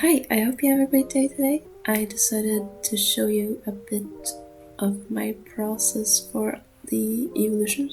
Hi, I hope you have a great day today. I decided to show you a bit of my process for the evolution.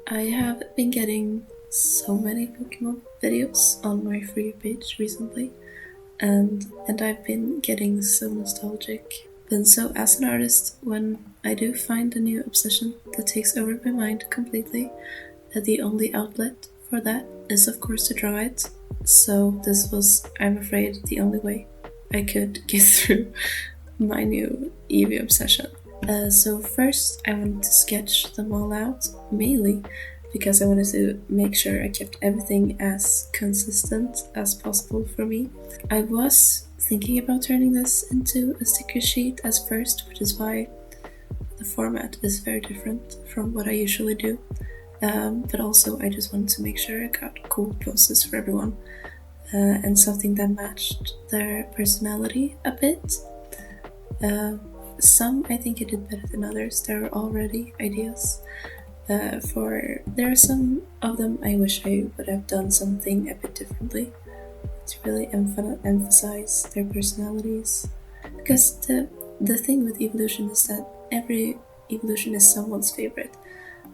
I have been getting so many Pokemon videos on my For You page recently, and I've been getting so nostalgic. And so, as an artist, when I do find a new obsession that takes over my mind completely, the only outlet for that is, of course, to draw it. So, this was, I'm afraid, the only way I could get through my new Eevee obsession. So, first, I wanted to sketch them all out, mainly because I wanted to make sure I kept everything as consistent as possible for me. I was thinking about turning this into a sticker sheet as first, which is why the format is very different from what I usually do. But also, I just wanted to make sure I got cool poses for everyone and something that matched their personality a bit. Some I think I did better than others. There are already ideas. There are some of them I wish I would have done something a bit differently to really emphasize their personalities. Because the thing with evolution is that every evolution is someone's favorite.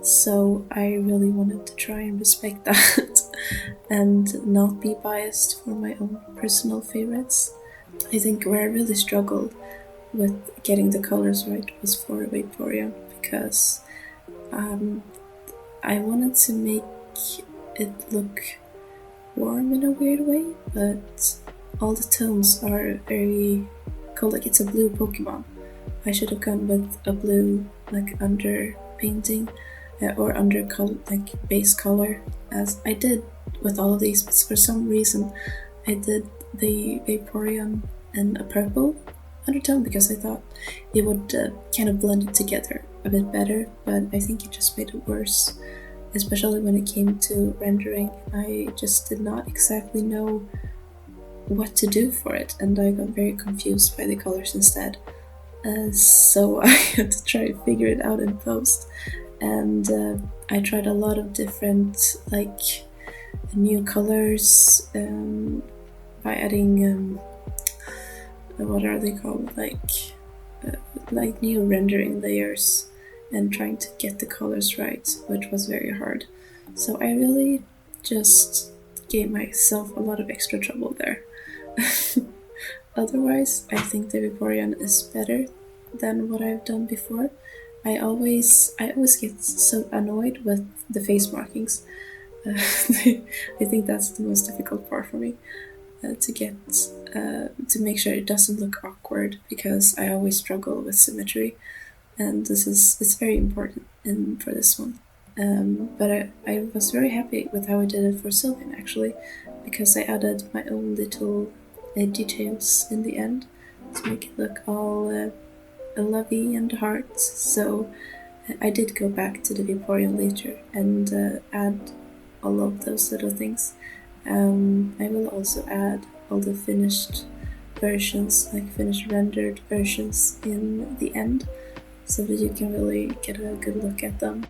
So I really wanted to try and respect that and not be biased for my own personal favorites. I think where I really struggled with getting the colors right was for Vaporeon because um, I wanted to make it look warm in a weird way, but all the tones are very cool, like it's a blue Pokemon. I should have gone with a blue like under painting or under like base color, as I did with all of these, but for some reason I did the Vaporeon in a purple undertone because I thought it would kind of blend it together a bit better, but I think it just made it worse, especially when it came to rendering. I just did not exactly know what to do for it, and I got very confused by the colors instead. So I had to try to figure it out in post, and I tried a lot of different like new colors by adding what are they called, like new rendering layers and trying to get the colors right, which was very hard. So I really just gave myself a lot of extra trouble there. Otherwise, I think the Vaporeon is better than what I've done before. I always get so annoyed with the face markings. I think that's the most difficult part for me to make sure it doesn't look awkward because I always struggle with symmetry, and it's very important for this one. But I was very happy with how I did it for Sylvian actually, because I added my own little details in the end to make it look all lovey and hearts. So I did go back to the Vaporeon later and add all of those little things. I will also add all the finished versions, like finished rendered versions in the end, so that you can really get a good look at them.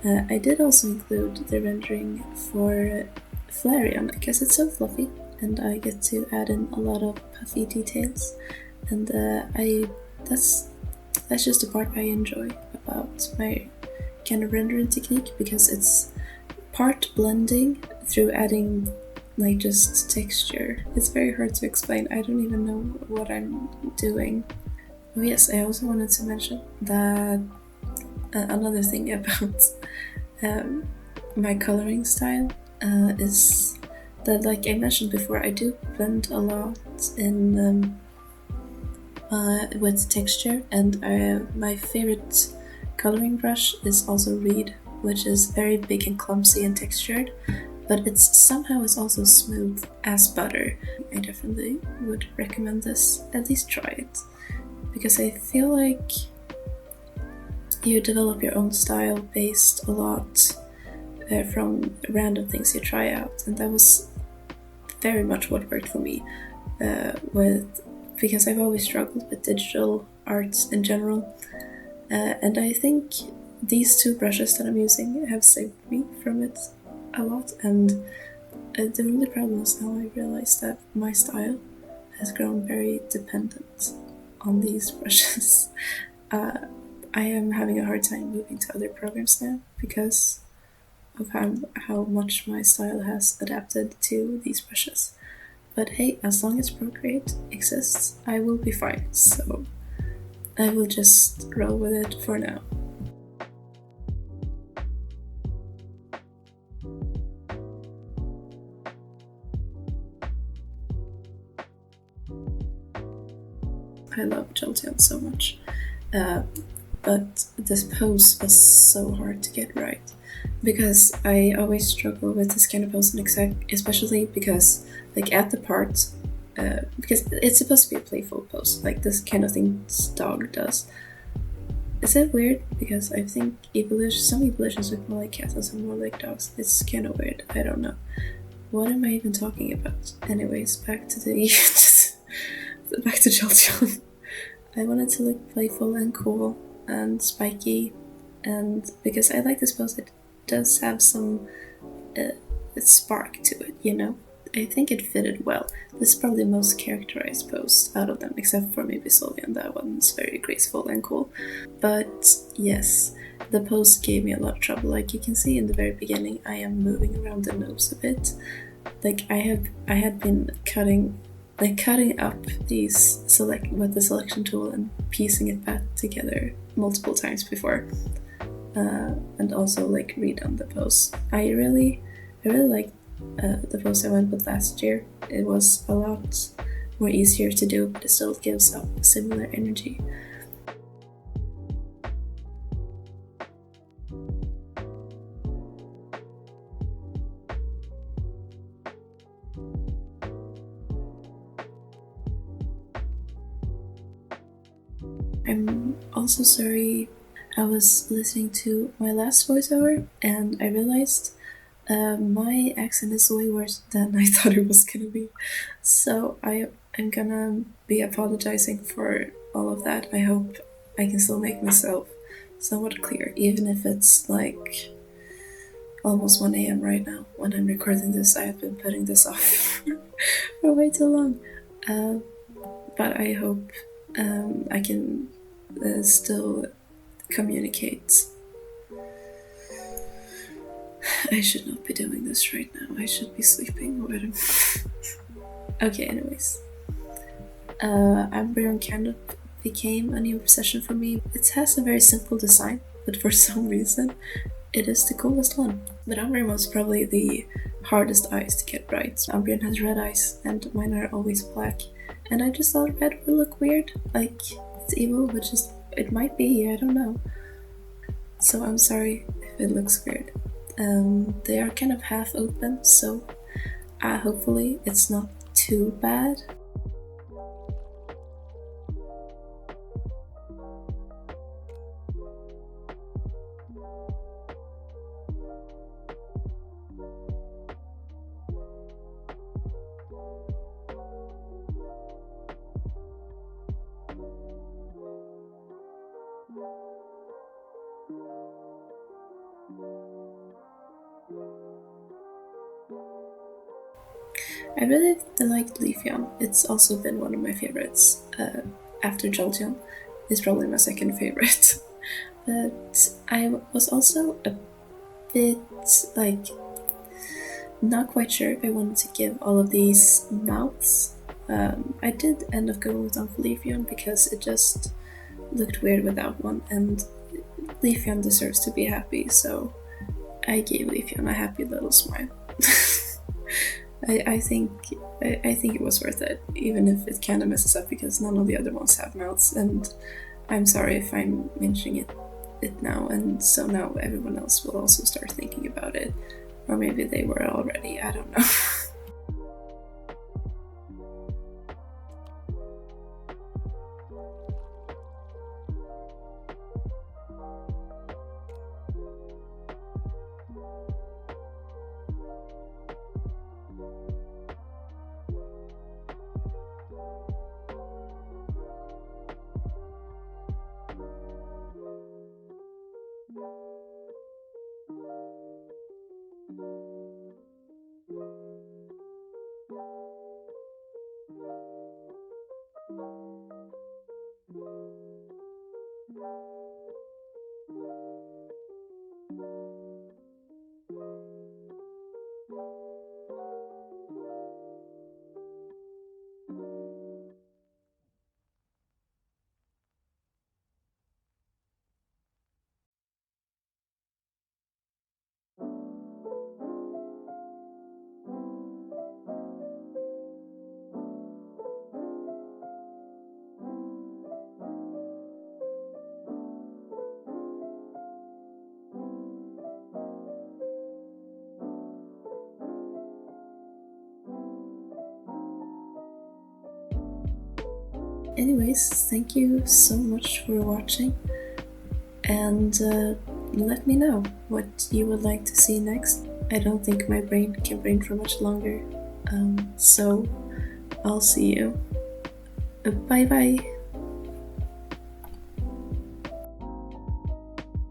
I did also include the rendering for Flareon because it's so fluffy and I get to add in a lot of puffy details. and I that's that's just the part I enjoy about my kind of rendering technique, because it's part blending through adding like just texture. It's very hard to explain. I don't even know what I'm doing. Oh yes, I also wanted to mention that another thing about um, my coloring style is that, like I mentioned before, I do blend a lot in with texture, and my favorite coloring brush is also Reed, which is very big and clumsy and textured, but it's somehow is also smooth as butter. I definitely would recommend this. At least try it, because I feel like you develop your own style based a lot from random things you try out, and that was very much what worked for me with because I've always struggled with digital arts in general, and I think these two brushes that I'm using have saved me from it a lot. And the only problem is now I realize that my style has grown very dependent on these brushes. I am having a hard time moving to other programs now because of how much my style has adapted to these brushes. But hey, as long as Procreate exists, I will be fine, so I will just roll with it for now. I love Jolteon so much, but this pose was so hard to get right, because I always struggle with this kind of pose, especially because, like, at the part, because it's supposed to be a playful pose, like this kind of thing dog does. Is it weird? Because I think some evolutions look more like cats and some more like dogs. It's kind of weird. I don't know. What am I even talking about? Anyways, back to the back to Jolteon. I wanted to look playful and cool and spiky, and because I like this pose, it does have some spark to it, you know? I think it fitted well. This is probably the most characterized pose out of them, except for maybe Sylveon. That one's very graceful and cool. But yes, the pose gave me a lot of trouble. Like you can see in the very beginning, I am moving around the nose a bit. Like I had been cutting up these with the selection tool and piecing it back together multiple times before, and also like redone the pose. I really like the pose I went with last year. It was a lot more easier to do, but it still gives up similar energy. I'm also sorry. I was listening to my last voiceover and I realized my accent is way worse than I thought it was gonna be. So I'm gonna be apologizing for all of that. I hope I can still make myself somewhat clear, even if it's like almost 1 a.m. right now when I'm recording this. I have been putting this off for way too long. But I hope I can still communicate. I should not be doing this right now. I should be sleeping. Okay, anyways. Umbreon kind of became a new obsession for me. It has a very simple design, but for some reason, it is the coolest one. But Umbreon was probably the hardest eyes to get right. Umbreon has red eyes, and mine are always black. And I just thought red would look weird. Like, it's evil, but it might be, I don't know. So I'm sorry if it looks weird. They are kind of half open, so hopefully it's not too bad. I really liked Leafeon. It's also been one of my favorites. After Jolteon, it's probably my second favorite. But I was also a bit like not quite sure if I wanted to give all of these mouths. I did end up going with Leafeon because it just looked weird without one, and Leafeon deserves to be happy, so I gave Leafeon a happy little smile. I think it was worth it, even if it kind of messes up because none of the other ones have mouths, and I'm sorry if I'm mentioning it now, and so now everyone else will also start thinking about it, or maybe they were already. I don't know. Anyways, thank you so much for watching, and let me know what you would like to see next. I don't think my brain can brain for much longer, so I'll see you. Bye bye!